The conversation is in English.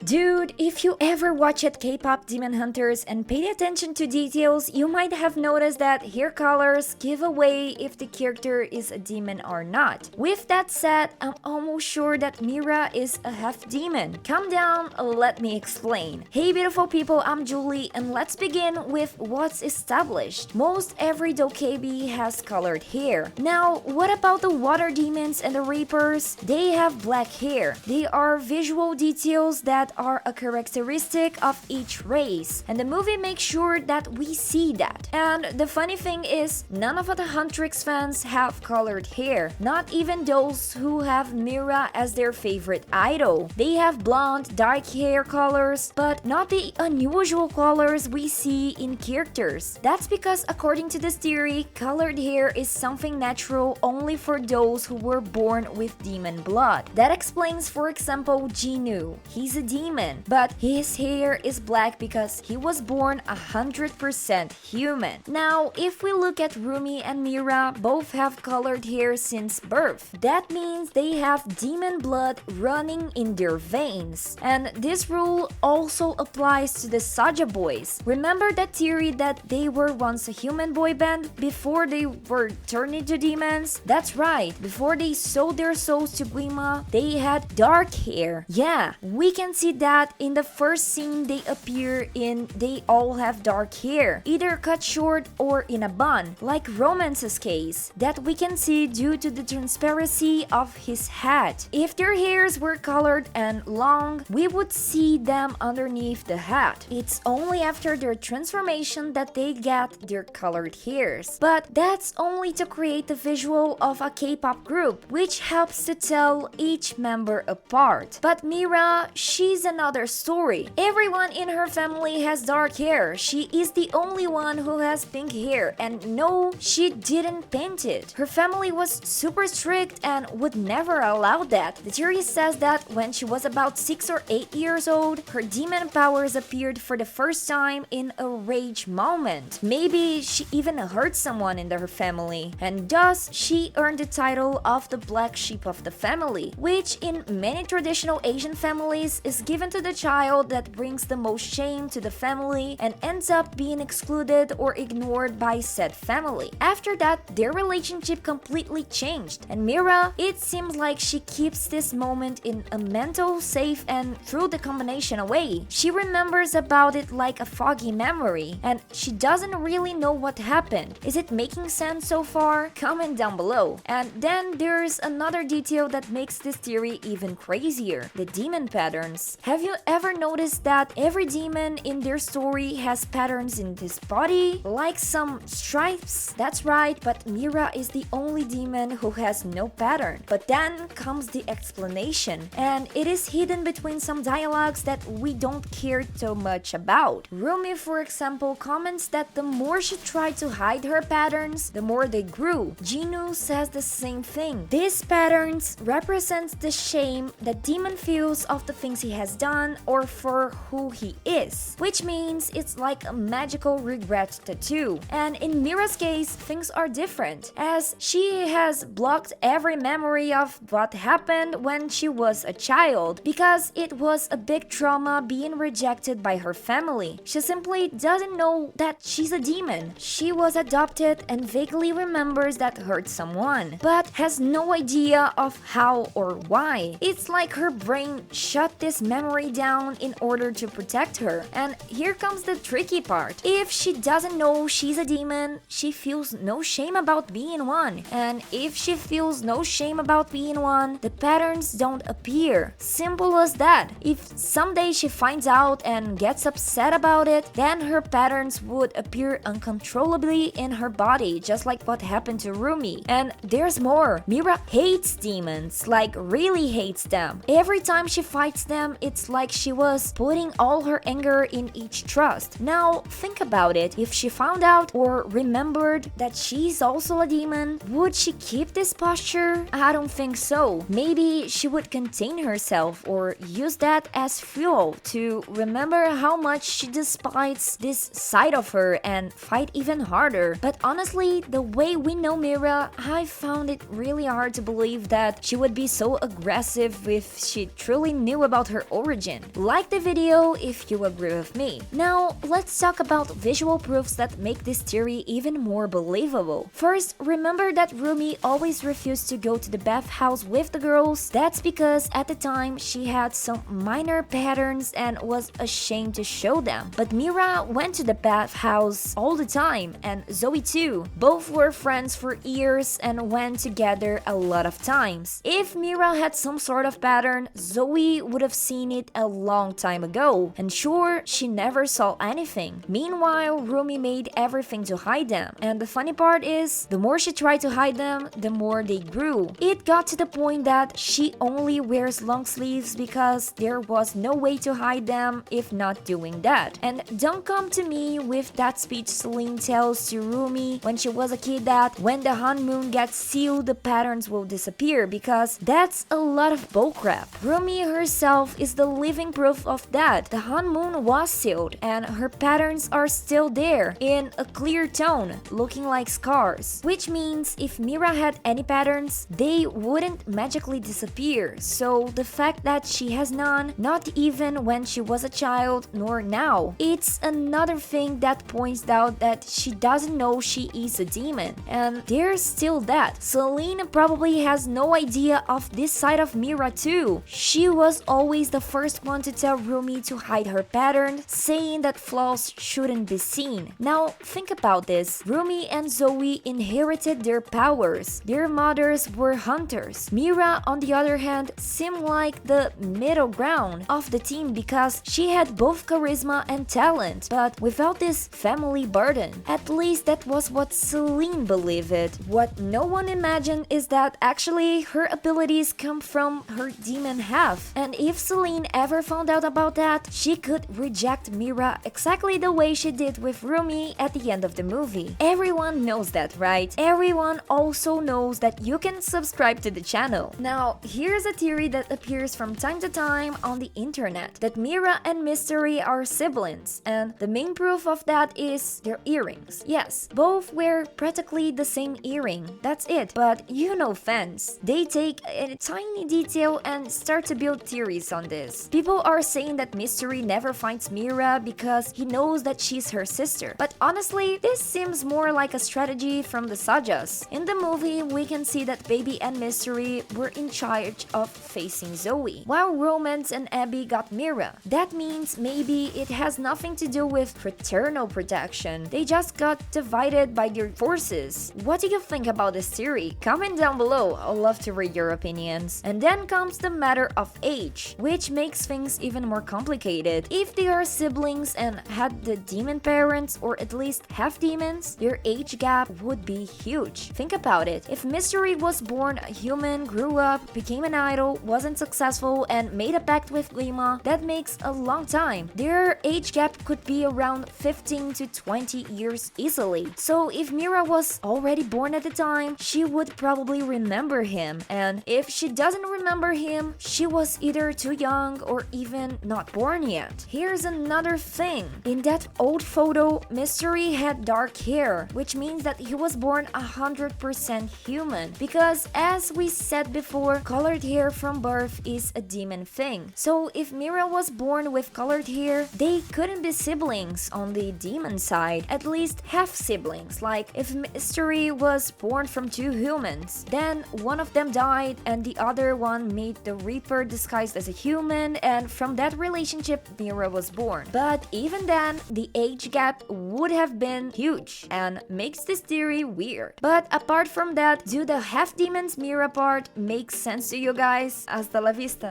Dude, if you ever watched K-pop Demon Hunters and paid attention to details, you might have noticed that hair colors give away if the character is a demon or not. With that said, I'm almost sure that Mira is a half demon. Calm down, let me explain. Hey beautiful people, I'm Julie and let's begin with what's established. Most every dokebi has colored hair. Now, what about the water demons and the reapers? They have black hair. They are visual details that are a characteristic of each race, and the movie makes sure that we see that. And the funny thing is, none of the Huntrix fans have colored hair, not even those who have Mira as their favorite idol. They have blonde, dark hair colors, but not the unusual colors we see in characters. That's because according to this theory, colored hair is something natural only for those who were born with demon blood. That explains, for example, Jinu. He's a demon, but his hair is black because he was born 100% human. Now, if we look at Rumi and Mira, both have colored hair since birth. That means they have demon blood running in their veins. And this rule also applies to the Saja Boys. Remember that theory that they were once a human boy band before they were turned into demons? That's right, before they sold their souls to Guima, they had dark hair. Yeah, we can see that in the first scene they appear in. They all have dark hair, either cut short or in a bun, like Romance's case, that we can see due to the transparency of his hat. If their hairs were colored and long, we would see them underneath the hat. It's only after their transformation that they get their colored hairs. But that's only to create the visual of a K-pop group, which helps to tell each member apart. But Mira, she's another story. Everyone in her family has dark hair. She is the only one who has pink hair, and no, she didn't paint it. Her family was super strict and would never allow that. The theory says that when she was about 6 or 8 years old, her demon powers appeared for the first time in a rage moment. Maybe she even hurt someone in her family, and thus she earned the title of the black sheep of the family, which in many traditional Asian families is given to the child that brings the most shame to the family and ends up being excluded or ignored by said family. After that, their relationship completely changed, and Mira, it seems like she keeps this moment in a mental safe and threw the combination away. She remembers about it like a foggy memory, and she doesn't really know what happened. Is it making sense so far? Comment down below. And then there's another detail that makes this theory even crazier: the demon patterns. Have you ever noticed that every demon in their story has patterns in his body? Like some stripes? That's right, but Mira is the only demon who has no pattern. But then comes the explanation, and it is hidden between some dialogues that we don't care so much about. Rumi, for example, comments that the more she tried to hide her patterns, the more they grew. Jinu says the same thing. These patterns represent the shame that demon feels of the things he has done or for who he is, which means it's like a magical regret tattoo. And in Mira's case, things are different, as she has blocked every memory of what happened when she was a child, because it was a big trauma being rejected by her family. She simply doesn't know that she's a demon. She was adopted and vaguely remembers that hurt someone, but has no idea of how or why. It's like her brain shut this memory down in order to protect her. And here comes the tricky part. If she doesn't know she's a demon, she feels no shame about being one. And if she feels no shame about being one, the patterns don't appear. Simple as that. If someday she finds out and gets upset about it, then her patterns would appear uncontrollably in her body, just like what happened to Rumi. And there's more. Mira hates demons, like really hates them. Every time she fights them, it's like she was putting all her anger in each thrust. Now, think about it. If she found out or remembered that she's also a demon, would she keep this posture? I don't think so. Maybe she would contain herself or use that as fuel to remember how much she despises this side of her and fight even harder. But honestly, the way we know Mira, I found it really hard to believe that she would be so aggressive if she truly knew about her origin. Like the video if you agree with me. Now, let's talk about visual proofs that make this theory even more believable. First, remember that Rumi always refused to go to the bathhouse with the girls? That's because at the time she had some minor patterns and was ashamed to show them. But Mira went to the bathhouse all the time, and Zoey too. Both were friends for years and went together a lot of times. If Mira had some sort of pattern, Zoey would have seen it a long time ago. And sure, she never saw anything. Meanwhile, Rumi made everything to hide them. And the funny part is, the more she tried to hide them, the more they grew. It got to the point that she only wears long sleeves because there was no way to hide them if not doing that. And don't come to me with that speech Celine tells to Rumi when she was a kid that when the Honmoon gets sealed, the patterns will disappear, because that's a lot of bullcrap. Rumi herself is the living proof of that. The Honmoon was sealed and her patterns are still there in a clear tone, looking like scars. Which means if Mira had any patterns, they wouldn't magically disappear. So the fact that she has none, not even when she was a child nor now, it's another thing that points out that she doesn't know she is a demon. And there's still that. Celine probably has no idea of this side of Mira too. She was always the first one to tell Rumi to hide her pattern, saying that flaws shouldn't be seen. Now think about this. Rumi and Zoey inherited their powers. Their mothers were hunters. Mira, on the other hand, seemed like the middle ground of the team because she had both charisma and talent, but without this family burden. At least that was what Celine believed. What no one imagined is that actually her abilities come from her demon half. And if Celine ever found out about that, she could reject Mira exactly the way she did with Rumi at the end of the movie. Everyone knows that, right? Everyone also knows that you can subscribe to the channel. Now, here's a theory that appears from time to time on the internet, that Mira and Mystery are siblings, and the main proof of that is their earrings. Yes, both wear practically the same earring, that's it. But you know fans, they take a tiny detail and start to build theories on this. People are saying that Mystery never finds Mira because he knows that she's her sister. But honestly, this seems more like a strategy from the Sajas. In the movie, we can see that Baby and Mystery were in charge of facing Zoey, while Romance and Abby got Mira. That means maybe it has nothing to do with fraternal protection. They just got divided by their forces. What do you think about this theory? Comment down below, I'd love to read your opinions. And then comes the matter of age, which makes things even more complicated. If they are siblings and had the demon parents, or at least half demons, their age gap would be huge. Think about it. If Mystery was born a human, grew up, became an idol, wasn't successful, and made a pact with Lima, that makes a long time. Their age gap could be around 15 to 20 years easily. So if Mira was already born at the time, she would probably remember him. And if she doesn't remember him, she was either too young or even not born yet. Here's another thing. In that old photo, Mystery had dark hair, which means that he was born 100% human. Because as we said before, colored hair from birth is a demon thing. So if Mira was born with colored hair, they couldn't be siblings on the demon side, at least half siblings. Like if Mystery was born from two humans, then one of them died and the other one made the Reaper disguised as a human, and from that relationship Mira was born. But even then, the age gap would have been huge and makes this theory weird. But apart from that, do the half demons Mira part make sense to you guys? Hasta la vista.